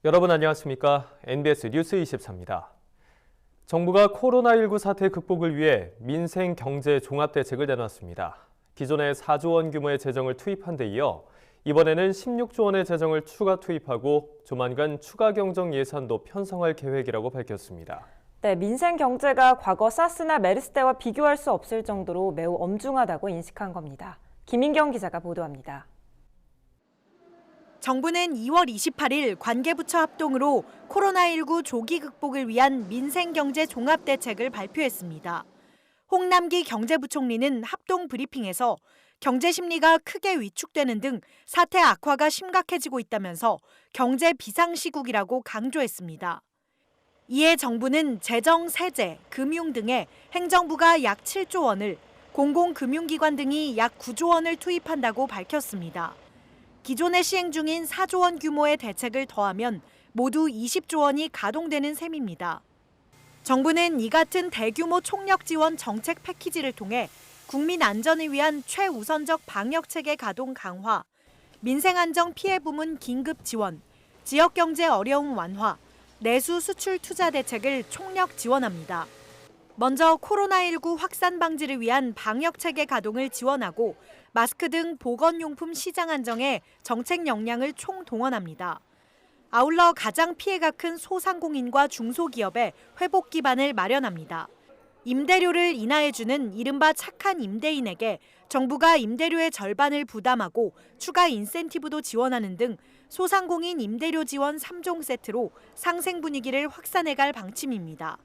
여러분 안녕하십니까? NBS 뉴스 24입니다. 정부가 코로나19 사태 극복을 위해 민생 경제 종합대책을 내놨습니다. 기존에 4조 원 규모의 재정을 투입한 데 이어 이번에는 16조 원의 재정을 추가 투입하고 조만간 추가 경정 예산도 편성할 계획이라고 밝혔습니다. 네, 민생 경제가 과거 사스나 메르스 때와 비교할 수 없을 정도로 매우 엄중하다고 인식한 겁니다. 김인경 기자가 보도합니다. 정부는 2월 28일 관계부처 합동으로 코로나19 조기 극복을 위한 민생경제 종합대책을 발표했습니다. 홍남기 경제부총리는 합동 브리핑에서 경제 심리가 크게 위축되는 등 사태 악화가 심각해지고 있다면서 경제 비상시국이라고 강조했습니다. 이에 정부는 재정, 세제, 금융 등에 행정부가 약 7조 원을, 공공금융기관 등이 약 9조 원을 투입한다고 밝혔습니다. 기존에 시행 중인 4조 원 규모의 대책을 더하면 모두 20조 원이 가동되는 셈입니다. 정부는 이 같은 대규모 총력 지원 정책 패키지를 통해 국민 안전을 위한 최우선적 방역체계 가동 강화, 민생 안정 피해 부문 긴급 지원, 지역 경제 어려움 완화, 내수 수출 투자 대책을 총력 지원합니다. 먼저 코로나19 확산 방지를 위한 방역체계 가동을 지원하고 마스크 등 보건용품 시장 안정에 정책 역량을 총동원합니다. 아울러 가장 피해가 큰 소상공인과 중소기업의 회복 기반을 마련합니다. 임대료를 인하해주는 이른바 착한 임대인에게 정부가 임대료의 절반을 부담하고 추가 인센티브도 지원하는 등 소상공인 임대료 지원 3종 세트로 상생 분위기를 확산해갈 방침입니다.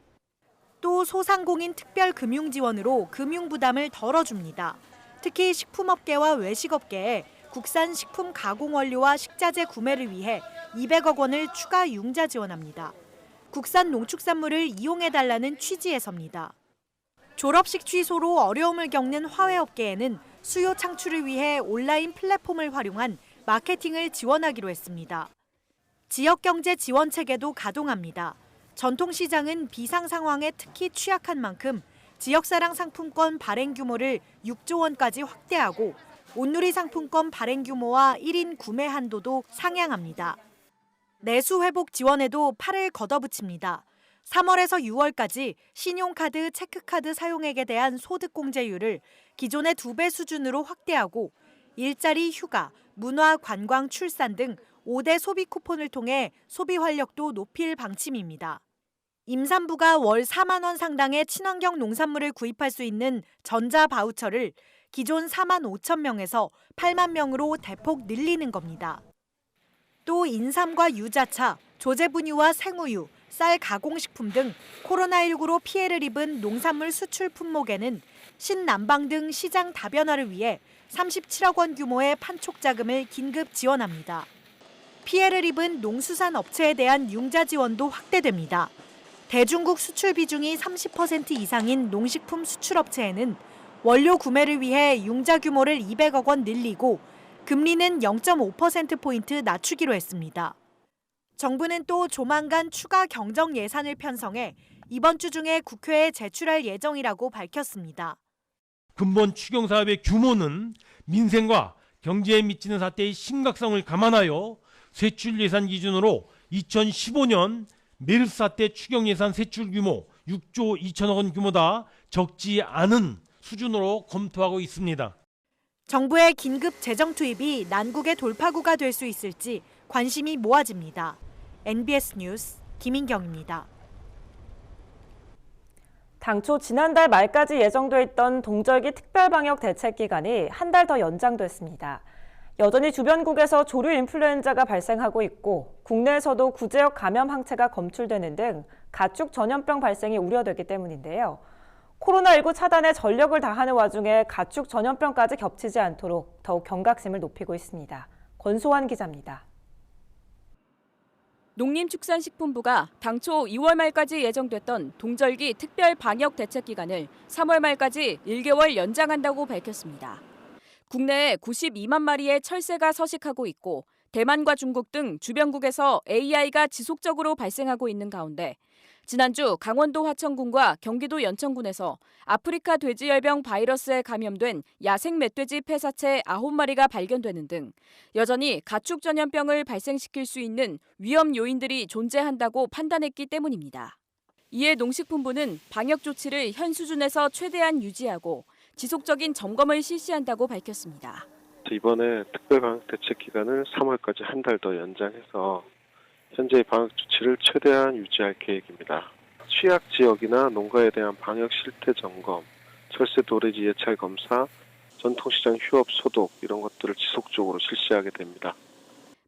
또 소상공인 특별 금융 지원으로 금융 부담을 덜어줍니다. 특히 식품업계와 외식업계에 국산 식품 가공 원료와 식자재 구매를 위해 200억 원을 추가 융자 지원합니다. 국산 농축산물을 이용해달라는 취지에서입니다. 졸업식 취소로 어려움을 겪는 화훼업계에는 수요 창출을 위해 온라인 플랫폼을 활용한 마케팅을 지원하기로 했습니다. 지역경제 지원 체계도 가동합니다. 전통시장은 비상 상황에 특히 취약한 만큼 지역사랑 상품권 발행 규모를 6조 원까지 확대하고 온누리 상품권 발행 규모와 1인 구매 한도도 상향합니다. 내수 회복 지원에도 팔을 걷어붙입니다. 3월에서 6월까지 신용카드, 체크카드 사용액에 대한 소득공제율을 기존의 2배 수준으로 확대하고 일자리, 휴가, 문화, 관광, 출산 등 5대 소비 쿠폰을 통해 소비 활력도 높일 방침입니다. 임산부가 월 4만 원 상당의 친환경 농산물을 구입할 수 있는 전자 바우처를 기존 4만 5천 명에서 8만 명으로 대폭 늘리는 겁니다. 또 인삼과 유자차, 조제분유와 생우유, 쌀 가공식품 등 코로나19로 피해를 입은 농산물 수출 품목에는 신난방 등 시장 다변화를 위해 37억 원 규모의 판촉 자금을 긴급 지원합니다. 피해를 입은 농수산 업체에 대한 융자 지원도 확대됩니다. 대중국 수출 비중이 30% 이상인 농식품 수출업체에는 원료 구매를 위해 융자 규모를 200억 원 늘리고 금리는 0.5%포인트 낮추기로 했습니다. 정부는 또 조만간 추가 경정 예산을 편성해 이번 주 중에 국회에 제출할 예정이라고 밝혔습니다. 근본 추경 사업의 규모는 민생과 경제에 미치는 사태의 심각성을 감안하여 세출 예산 기준으로 2015년 메르스 사태 추경 예산 세출 규모 6조 2천억 원 규모다 적지 않은 수준으로 검토하고 있습니다. 정부의 긴급 재정 투입이 난국의 돌파구가 될 수 있을지 관심이 모아집니다. NBS 뉴스 김인경입니다. 당초 지난달 말까지 예정돼 있던 동절기 특별방역 대책 기간이 한 달 더 연장됐습니다. 여전히 주변국에서 조류 인플루엔자가 발생하고 있고 국내에서도 구제역 감염 항체가 검출되는 등 가축 전염병 발생이 우려되기 때문인데요. 코로나19 차단에 전력을 다하는 와중에 가축 전염병까지 겹치지 않도록 더욱 경각심을 높이고 있습니다. 권소환 기자입니다. 농림축산식품부가 당초 2월 말까지 예정됐던 동절기 특별 방역 대책 기간을 3월 말까지 1개월 연장한다고 밝혔습니다. 국내에 92만 마리의 철새가 서식하고 있고 대만과 중국 등 주변국에서 AI가 지속적으로 발생하고 있는 가운데 지난주 강원도 화천군과 경기도 연천군에서 아프리카 돼지열병 바이러스에 감염된 야생 멧돼지 폐사체 9마리가 발견되는 등 여전히 가축 전염병을 발생시킬 수 있는 위험 요인들이 존재한다고 판단했기 때문입니다. 이에 농식품부는 방역 조치를 현 수준에서 최대한 유지하고 지속적인 점검을 실시한다고 밝혔습니다. 이번에 특별방역 대책 기간을 3월까지 한 달 더 연장해서 현재의 방역 조치를 최대한 유지할 계획입니다. 취약 지역이나 농가에 대한 방역 실태 점검, 철새 도래지 예찰 검사, 전통시장 휴업 소독 이런 것들을 지속적으로 실시하게 됩니다.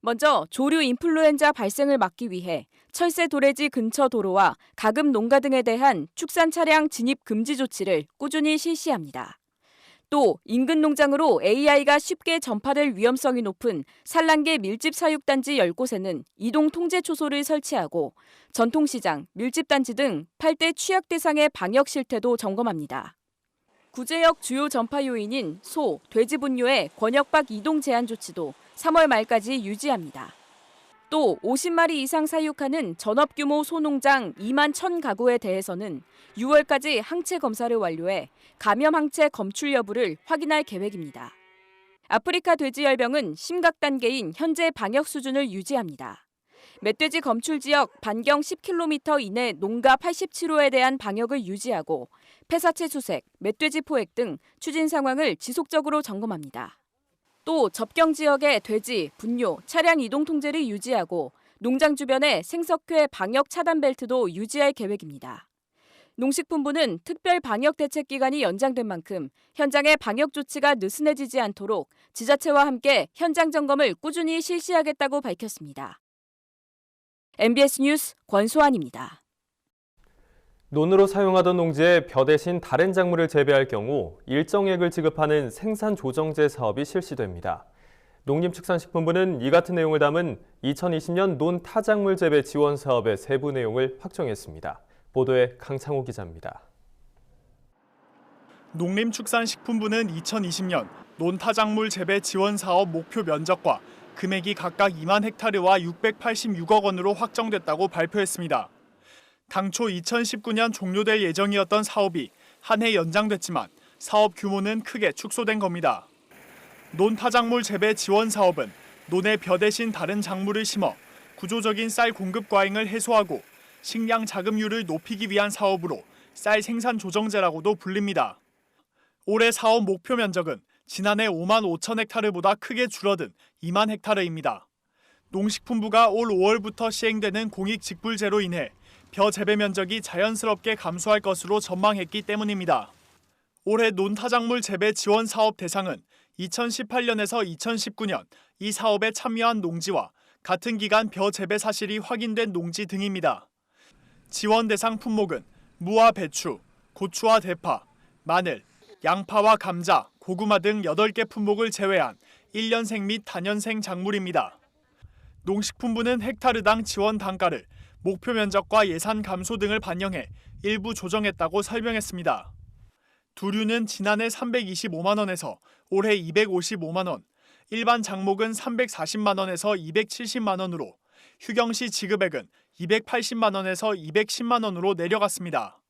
먼저 조류 인플루엔자 발생을 막기 위해 철새 도래지 근처 도로와 가금 농가 등에 대한 축산 차량 진입 금지 조치를 꾸준히 실시합니다. 또 인근 농장으로 AI가 쉽게 전파될 위험성이 높은 산란계 밀집 사육단지 10곳에는 이동 통제 초소를 설치하고 전통시장, 밀집단지 등 8대 취약 대상의 방역 실태도 점검합니다. 구제역 주요 전파 요인인 소, 돼지 분뇨의 권역박 이동 제한 조치도 3월 말까지 유지합니다. 또 50마리 이상 사육하는 전업규모 소농장 2만 1,000 가구에 대해서는 6월까지 항체 검사를 완료해 감염 항체 검출 여부를 확인할 계획입니다. 아프리카 돼지열병은 심각 단계인 현재 방역 수준을 유지합니다. 멧돼지 검출 지역 반경 10km 이내 농가 87호에 대한 방역을 유지하고 폐사체 수색, 멧돼지 포획 등 추진 상황을 지속적으로 점검합니다. 또 접경 지역의 돼지, 분뇨, 차량 이동 통제를 유지하고 농장 주변의 생석회 방역 차단 벨트도 유지할 계획입니다. 농식품부는 특별 방역 대책 기간이 연장된 만큼 현장의 방역 조치가 느슨해지지 않도록 지자체와 함께 현장 점검을 꾸준히 실시하겠다고 밝혔습니다. MBS 뉴스 권소환입니다. 논으로 사용하던 농지에 벼 대신 다른 작물을 재배할 경우 일정액을 지급하는 생산조정제 사업이 실시됩니다. 농림축산식품부는 이 같은 내용을 담은 2020년 논타작물 재배 지원 사업의 세부 내용을 확정했습니다. 보도에 강창호 기자입니다. 농림축산식품부는 2020년 논타작물 재배 지원 사업 목표 면적과 금액이 각각 2만 헥타르와 686억 원으로 확정됐다고 발표했습니다. 당초 2019년 종료될 예정이었던 사업이 한 해 연장됐지만 사업 규모는 크게 축소된 겁니다. 논타작물 재배 지원 사업은 논에 벼 대신 다른 작물을 심어 구조적인 쌀 공급 과잉을 해소하고 식량 자급률을 높이기 위한 사업으로 쌀 생산 조정제라고도 불립니다. 올해 사업 목표 면적은 지난해 5만 5천 헥타르보다 크게 줄어든 2만 헥타르입니다. 농식품부가 올 5월부터 시행되는 공익 직불제로 인해 벼 재배 면적이 자연스럽게 감소할 것으로 전망했기 때문입니다. 올해 논타작물 재배 지원 사업 대상은 2018년에서 2019년 이 사업에 참여한 농지와 같은 기간 벼 재배 사실이 확인된 농지 등입니다. 지원 대상 품목은 무와 배추, 고추와 대파, 마늘, 양파와 감자, 고구마 등 8개 품목을 제외한 1년생 및 단년생 작물입니다. 농식품부는 헥타르당 지원 단가를 목표 면적과 예산 감소 등을 반영해 일부 조정했다고 설명했습니다. 두류는 지난해 325만 원에서 올해 255만 원, 일반 장목은 340만 원에서 270만 원으로 휴경시 지급액은 280만 원에서 210만 원으로 내려갔습니다.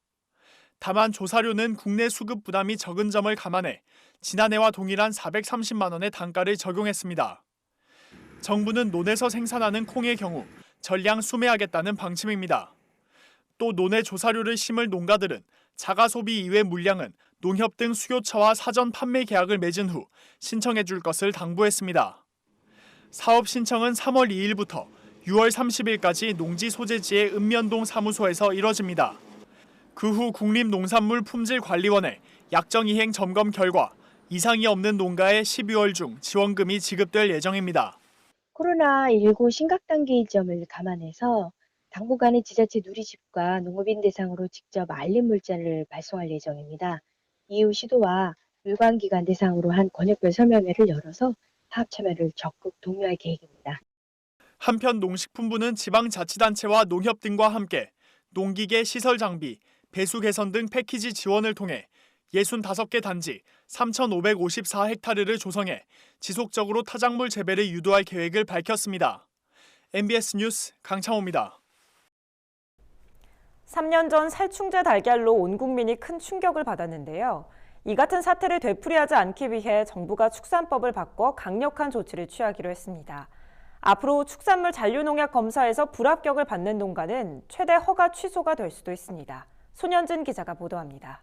다만 조사료는 국내 수급 부담이 적은 점을 감안해 지난해와 동일한 430만 원의 단가를 적용했습니다. 정부는 논에서 생산하는 콩의 경우 전량 수매하겠다는 방침입니다. 또 논에 조사료를 심을 농가들은 자가 소비 이외 물량은 농협 등 수요처와 사전 판매 계약을 맺은 후 신청해 줄 것을 당부했습니다. 사업 신청은 3월 2일부터 6월 30일까지 농지 소재지의 읍면동 사무소에서 이뤄집니다. 그 후 국립농산물품질관리원의 약정이행 점검 결과 이상이 없는 농가에 12월 중 지원금이 지급될 예정입니다. 코로나19 심각 단계인 점을 감안해서 당분간은 지자체 누리집과 농업인 대상으로 직접 알림 문자를 발송할 예정입니다. 이후 시도와 유관기관 대상으로 한 권역별 설명회를 열어서 사업 참여를 적극 독려할 계획입니다. 한편 농식품부는 지방자치단체와 농협 등과 함께 농기계 시설 장비, 배수 개선 등 패키지 지원을 통해 65개 단지 3,554 헥타르를 조성해 지속적으로 타작물 재배를 유도할 계획을 밝혔습니다. MBS 뉴스 강창호입니다. 3년 전 살충제 달걀로 온 국민이 큰 충격을 받았는데요. 이 같은 사태를 되풀이하지 않기 위해 정부가 축산법을 바꿔 강력한 조치를 취하기로 했습니다. 앞으로 축산물 잔류농약 검사에서 불합격을 받는 농가는 최대 허가 취소가 될 수도 있습니다. 손현진 기자가 보도합니다.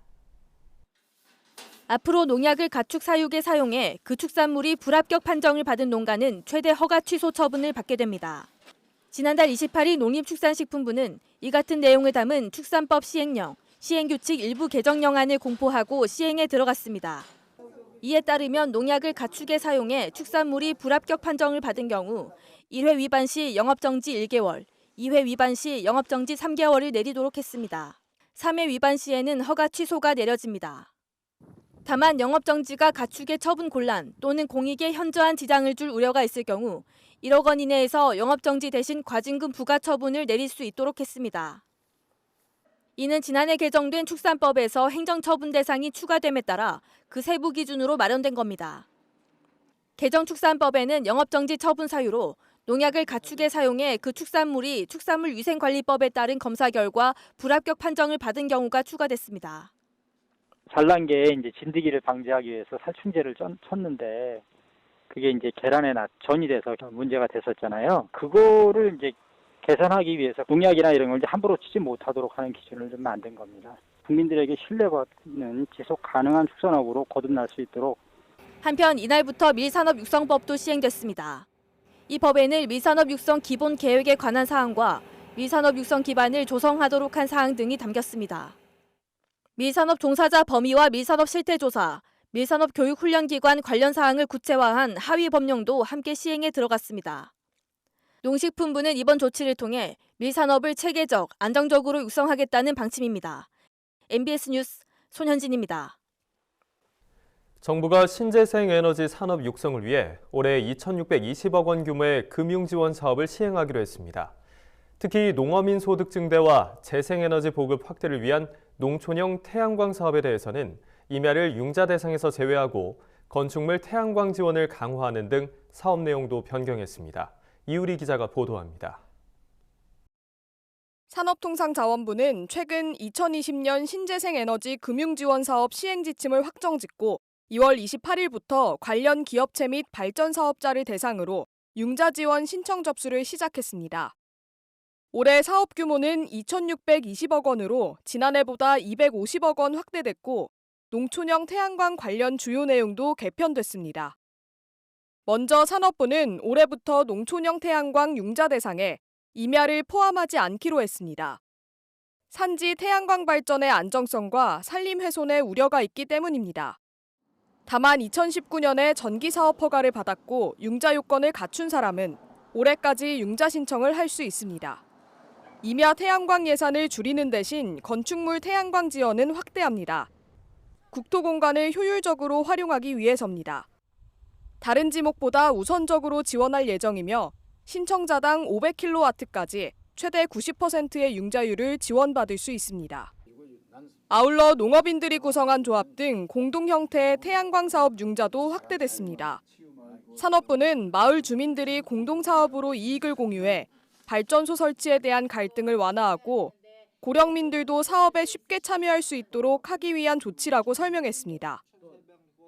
앞으로 농약을 가축 사육에 사용해 그 축산물이 불합격 판정을 받은 농가는 최대 허가 취소 처분을 받게 됩니다. 지난달 28일 농림축산식품부는 이 같은 내용을 담은 축산법 시행령, 시행규칙 일부 개정령안을 공포하고 시행에 들어갔습니다. 이에 따르면 농약을 가축에 사용해 축산물이 불합격 판정을 받은 경우 1회 위반 시 영업정지 1개월, 2회 위반 시 영업정지 3개월을 내리도록 했습니다. 3회 위반 시에는 허가 취소가 내려집니다. 다만 영업정지가 가축의 처분 곤란 또는 공익에 현저한 지장을 줄 우려가 있을 경우 1억 원 이내에서 영업정지 대신 과징금 부과 처분을 내릴 수 있도록 했습니다. 이는 지난해 개정된 축산법에서 행정처분 대상이 추가됨에 따라 그 세부 기준으로 마련된 겁니다. 개정 축산법에는 영업정지 처분 사유로 농약을 가축에 사용해 그 축산물이 축산물위생관리법에 따른 검사 결과 불합격 판정을 받은 경우가 추가됐습니다. 산란계에 이제 진드기를 방지하기 위해서 살충제를 쳤는데 그게 이제 계란에 전이 돼서 문제가 됐었잖아요. 그거를 이제 개선하기 위해서 농약이나 이런 걸 이제 함부로 치지 못하도록 하는 기준을 좀 만든 겁니다. 국민들에게 신뢰받는 지속 가능한 축산업으로 거듭날 수 있도록. 한편 이날부터 밀산업육성법도 시행됐습니다. 이 법에는 밀산업 육성 기본 계획에 관한 사항과 밀산업 육성 기반을 조성하도록 한 사항 등이 담겼습니다. 밀산업 종사자 범위와 밀산업 실태조사, 밀산업 교육훈련기관 관련 사항을 구체화한 하위 법령도 함께 시행에 들어갔습니다. 농식품부는 이번 조치를 통해 밀산업을 체계적, 안정적으로 육성하겠다는 방침입니다. MBS 뉴스 손현진입니다. 정부가 신재생 에너지 산업 육성을 위해 올해 2,620억 원 규모의 금융지원 사업을 시행하기로 했습니다. 특히 농어민 소득 증대와 재생에너지 보급 확대를 위한 농촌형 태양광 사업에 대해서는 임야를 융자 대상에서 제외하고 건축물 태양광 지원을 강화하는 등 사업 내용도 변경했습니다. 이유리 기자가 보도합니다. 산업통상자원부는 최근 2020년 신재생에너지 금융지원사업 시행지침을 확정짓고 2월 28일부터 관련 기업체 및 발전사업자를 대상으로 융자지원 신청 접수를 시작했습니다. 올해 사업 규모는 2,620억 원으로 지난해보다 250억 원 확대됐고 농촌형 태양광 관련 주요 내용도 개편됐습니다. 먼저 산업부는 올해부터 농촌형 태양광 융자 대상에 임야를 포함하지 않기로 했습니다. 산지 태양광 발전의 안정성과 산림 훼손의 우려가 있기 때문입니다. 다만 2019년에 전기사업 허가를 받았고 융자 요건을 갖춘 사람은 올해까지 융자 신청을 할 수 있습니다. 임야 태양광 예산을 줄이는 대신 건축물 태양광 지원은 확대합니다. 국토 공간을 효율적으로 활용하기 위해서입니다. 다른 지목보다 우선적으로 지원할 예정이며 신청자당 500kW까지 최대 90%의 융자율을 지원받을 수 있습니다. 아울러 농업인들이 구성한 조합 등 공동 형태의 태양광 사업 융자도 확대됐습니다. 산업부는 마을 주민들이 공동사업으로 이익을 공유해 발전소 설치에 대한 갈등을 완화하고 고령민들도 사업에 쉽게 참여할 수 있도록 하기 위한 조치라고 설명했습니다.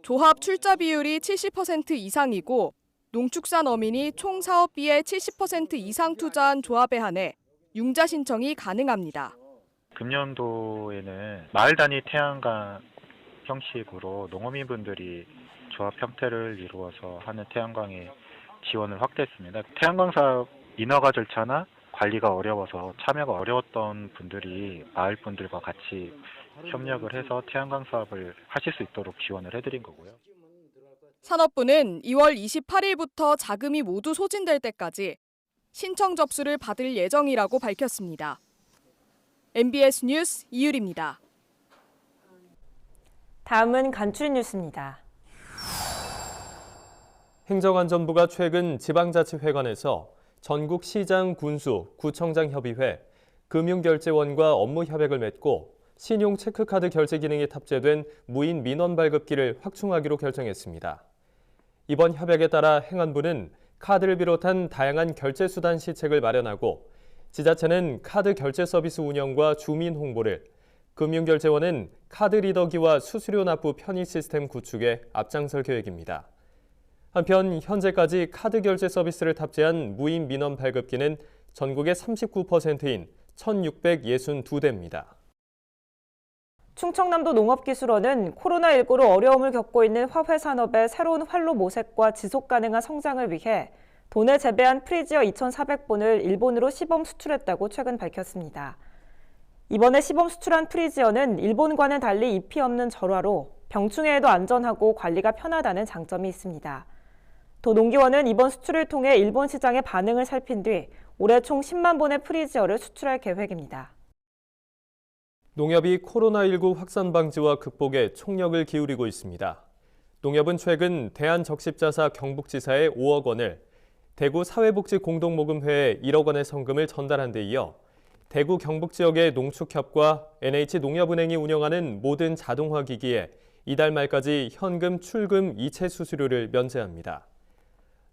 조합 출자 비율이 70% 이상이고 농축산 어민이 총 사업비의 70% 이상 투자한 조합에 한해 융자 신청이 가능합니다. 금년도에는 마을 단위 태양광 형식으로 농어민분들이 조합 형태를 이루어서 하는 태양광의 지원을 확대했습니다. 태양광 사업 인허가 절차나 관리가 어려워서 참여가 어려웠던 분들이 마을 분들과 같이 협력을 해서 태양광 사업을 하실 수 있도록 지원을 해드린 거고요. 산업부는 2월 28일부터 자금이 모두 소진될 때까지 신청 접수를 받을 예정이라고 밝혔습니다. MBS 뉴스 이유리입니다. 다음은 간추린 뉴스입니다. 행정안전부가 최근 지방자치회관에서 전국 시장, 군수, 구청장 협의회, 금융결제원과 업무 협약을 맺고 신용 체크카드 결제 기능이 탑재된 무인 민원 발급기를 확충하기로 결정했습니다. 이번 협약에 따라 행안부는 카드를 비롯한 다양한 결제 수단 시책을 마련하고 지자체는 카드 결제 서비스 운영과 주민 홍보를, 금융결제원은 카드 리더기와 수수료 납부 편의 시스템 구축에 앞장설 계획입니다. 한편 현재까지 카드 결제 서비스를 탑재한 무인 민원 발급기는 전국의 39%인 1,662대입니다. 충청남도 농업기술원은 코로나19로 어려움을 겪고 있는 화훼산업의 새로운 활로 모색과 지속 가능한 성장을 위해 도내 재배한 프리지어 2,400본을 일본으로 시범 수출했다고 최근 밝혔습니다. 이번에 시범 수출한 프리지어는 일본과는 달리 잎이 없는 절화로 병충해에도 안전하고 관리가 편하다는 장점이 있습니다. 도 농기원은 이번 수출을 통해 일본 시장의 반응을 살핀 뒤 올해 총 10만 본의 프리지어를 수출할 계획입니다. 농협이 코로나19 확산 방지와 극복에 총력을 기울이고 있습니다. 농협은 최근 대한적십자사 경북지사에 5억 원을, 대구 사회복지공동모금회에 1억 원의 성금을 전달한 데 이어 대구 경북 지역의 농축협과 NH농협은행이 운영하는 모든 자동화 기기에 이달 말까지 현금 출금 이체 수수료를 면제합니다.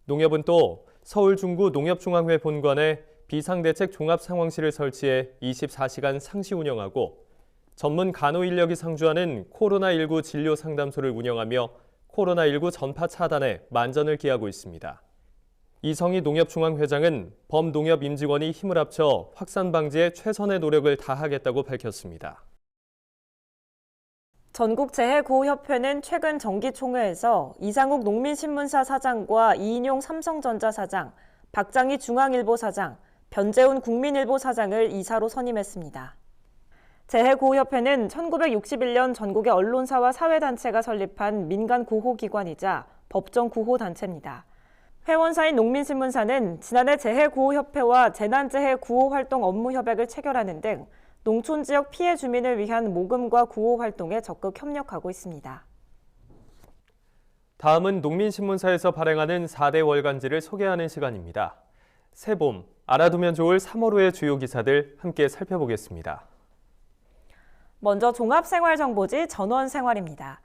농협은 또 서울 중구 농협중앙회 본관에 비상대책 종합상황실을 설치해 24시간 상시 운영하고 전문 간호 인력이 상주하는 코로나19 진료 상담소를 운영하며 코로나19 전파 차단에 만전을 기하고 있습니다. 이성희 농협중앙회장은 범농협 임직원이 힘을 합쳐 확산 방지에 최선의 노력을 다하겠다고 밝혔습니다. 전국재해구호협회는 최근 정기총회에서 이상욱 농민신문사 사장과 이인용 삼성전자 사장, 박장희 중앙일보 사장, 변재훈 국민일보 사장을 이사로 선임했습니다. 재해구호협회는 1961년 전국의 언론사와 사회단체가 설립한 민간 구호기관이자 법정 구호단체입니다. 회원사인 농민신문사는 지난해 재해구호협회와 재난재해구호활동 업무협약을 체결하는 등 농촌 지역 피해 주민을 위한 모금과 구호 활동에 적극 협력하고 있습니다. 다음은 농민신문사에서 발행하는 4대 월간지를 소개하는 시간입니다. 새봄, 알아두면 좋을 3월호의 주요 기사들 함께 살펴보겠습니다. 먼저 종합생활정보지 전원생활입니다.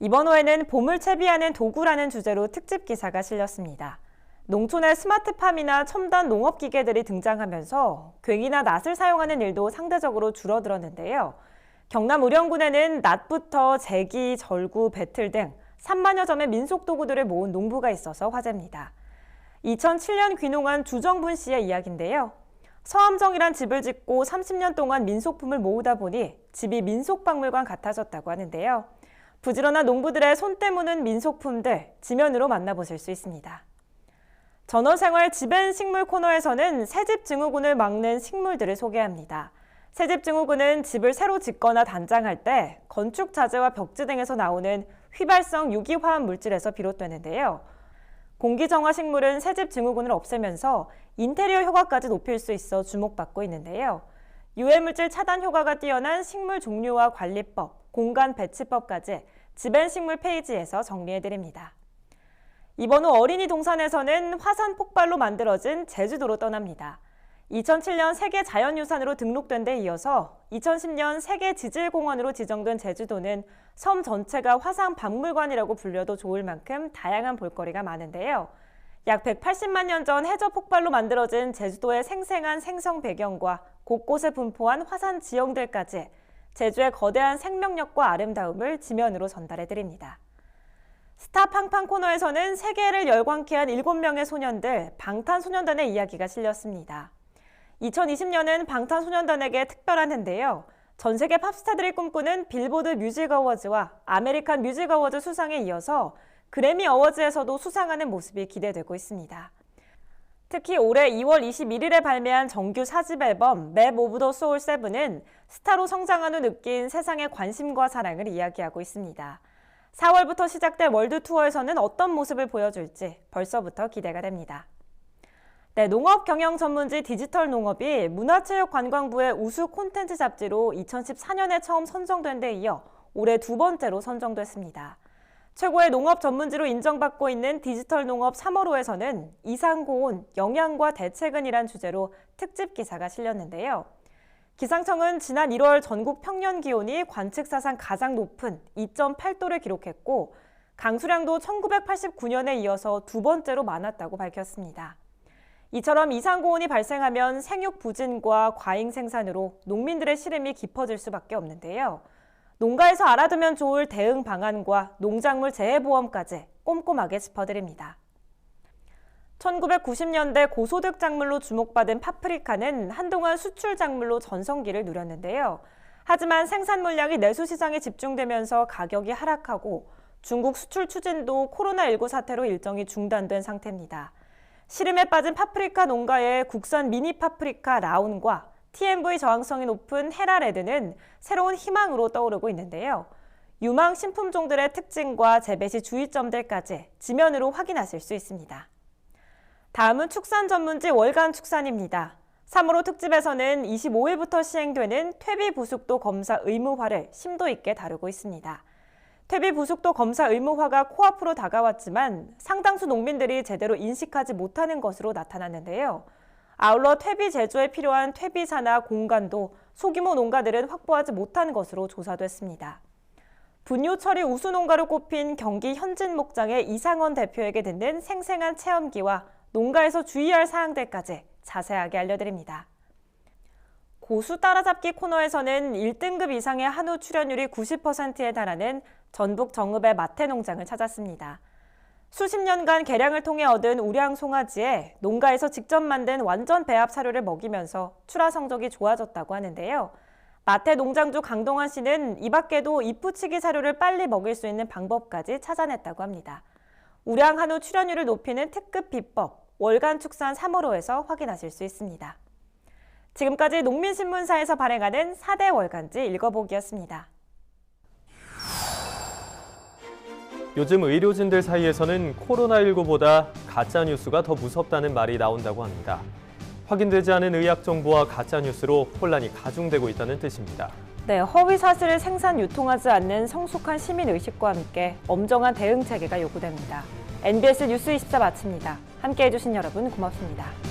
이번 호에는 봄을 채비하는 도구라는 주제로 특집 기사가 실렸습니다. 농촌의 스마트팜이나 첨단 농업기계들이 등장하면서 괭이나 낫을 사용하는 일도 상대적으로 줄어들었는데요. 경남 의령군에는 낫부터 제기, 절구, 배틀 등 3만여 점의 민속도구들을 모은 농부가 있어서 화제입니다. 2007년 귀농한 주정분 씨의 이야기인데요. 서암정이란 집을 짓고 30년 동안 민속품을 모으다 보니 집이 민속박물관 같아졌다고 하는데요. 부지런한 농부들의 손때 무는 민속품들 지면으로 만나보실 수 있습니다. 전원생활 집앤식물 코너에서는 새집 증후군을 막는 식물들을 소개합니다. 새집 증후군은 집을 새로 짓거나 단장할 때 건축 자재와 벽지 등에서 나오는 휘발성 유기화합 물질에서 비롯되는데요. 공기정화 식물은 새집 증후군을 없애면서 인테리어 효과까지 높일 수 있어 주목받고 있는데요. 유해물질 차단 효과가 뛰어난 식물 종류와 관리법, 공간 배치법까지 집앤식물 페이지에서 정리해드립니다. 이번 후 어린이 동산에서는 화산 폭발로 만들어진 제주도로 떠납니다. 2007년 세계 자연유산으로 등록된 데 이어서 2010년 세계 지질공원으로 지정된 제주도는 섬 전체가 화산 박물관이라고 불려도 좋을 만큼 다양한 볼거리가 많은데요. 약 180만 년 전 해저 폭발로 만들어진 제주도의 생생한 생성 배경과 곳곳에 분포한 화산 지형들까지 제주의 거대한 생명력과 아름다움을 지면으로 전달해드립니다. 스타 팡팡 코너에서는 세계를 열광케 한 7명의 소년들 방탄소년단의 이야기가 실렸습니다. 2020년은 방탄소년단에게 특별한 해인데요. 전 세계 팝스타들이 꿈꾸는 빌보드 뮤직 어워즈와 아메리칸 뮤직 어워즈 수상에 이어서 그래미 어워즈에서도 수상하는 모습이 기대되고 있습니다. 특히 올해 2월 21일에 발매한 정규 4집 앨범 맵 오브 더 소울 7은 스타로 성장한 후 느낀 세상의 관심과 사랑을 이야기하고 있습니다. 4월부터 시작된 월드 투어에서는 어떤 모습을 보여줄지 벌써부터 기대가 됩니다. 네, 농업 경영 전문지 디지털 농업이 문화체육관광부의 우수 콘텐츠 잡지로 2014년에 처음 선정된 데 이어 올해 두 번째로 선정됐습니다. 최고의 농업 전문지로 인정받고 있는 디지털 농업 3월호에서는 이상고온, 영양과 대책은이란 주제로 특집 기사가 실렸는데요. 기상청은 지난 1월 전국 평년 기온이 관측 사상 가장 높은 2.8도를 기록했고 강수량도 1989년에 이어서 두 번째로 많았다고 밝혔습니다. 이처럼 이상고온이 발생하면 생육 부진과 과잉 생산으로 농민들의 시름이 깊어질 수밖에 없는데요. 농가에서 알아두면 좋을 대응 방안과 농작물 재해보험까지 꼼꼼하게 짚어드립니다. 1990년대 고소득 작물로 주목받은 파프리카는 한동안 수출 작물로 전성기를 누렸는데요. 하지만 생산 물량이 내수 시장에 집중되면서 가격이 하락하고 중국 수출 추진도 코로나19 사태로 일정이 중단된 상태입니다. 시름에 빠진 파프리카 농가의 국산 미니 파프리카 라운과 TMV 저항성이 높은 헤라레드는 새로운 희망으로 떠오르고 있는데요. 유망 신품종들의 특징과 재배 시 주의점들까지 지면으로 확인하실 수 있습니다. 다음은 축산 전문지 월간 축산입니다. 3.15 특집에서는 25일부터 시행되는 퇴비 부숙도 검사 의무화를 심도 있게 다루고 있습니다. 퇴비 부숙도 검사 의무화가 코앞으로 다가왔지만 상당수 농민들이 제대로 인식하지 못하는 것으로 나타났는데요. 아울러 퇴비 제조에 필요한 퇴비사나 공간도 소규모 농가들은 확보하지 못한 것으로 조사됐습니다. 분뇨 처리 우수 농가로 꼽힌 경기 현진 목장의 이상원 대표에게 듣는 생생한 체험기와 농가에서 주의할 사항들까지 자세하게 알려드립니다. 고수 따라잡기 코너에서는 1등급 이상의 한우 출연율이 90%에 달하는 전북 정읍의 마태 농장을 찾았습니다. 수십 년간 개량을 통해 얻은 우량 송아지에 농가에서 직접 만든 완전 배합 사료를 먹이면서 출하 성적이 좋아졌다고 하는데요. 마태 농장주 강동환 씨는 이 밖에도 이푸치기 사료를 빨리 먹일 수 있는 방법까지 찾아냈다고 합니다. 우량 한우 출연율을 높이는 특급 비법, 월간 축산 3월호에서 확인하실 수 있습니다. 지금까지 농민신문사에서 발행하는 4대 월간지 읽어보기였습니다. 요즘 의료진들 사이에서는 코로나19보다 가짜뉴스가 더 무섭다는 말이 나온다고 합니다. 확인되지 않은 의학 정보와 가짜뉴스로 혼란이 가중되고 있다는 뜻입니다. 네, 허위 사실을 생산 유통하지 않는 성숙한 시민의식과 함께 엄정한 대응 체계가 요구됩니다. NBS 뉴스 24 마칩니다. 함께해 주신 여러분 고맙습니다.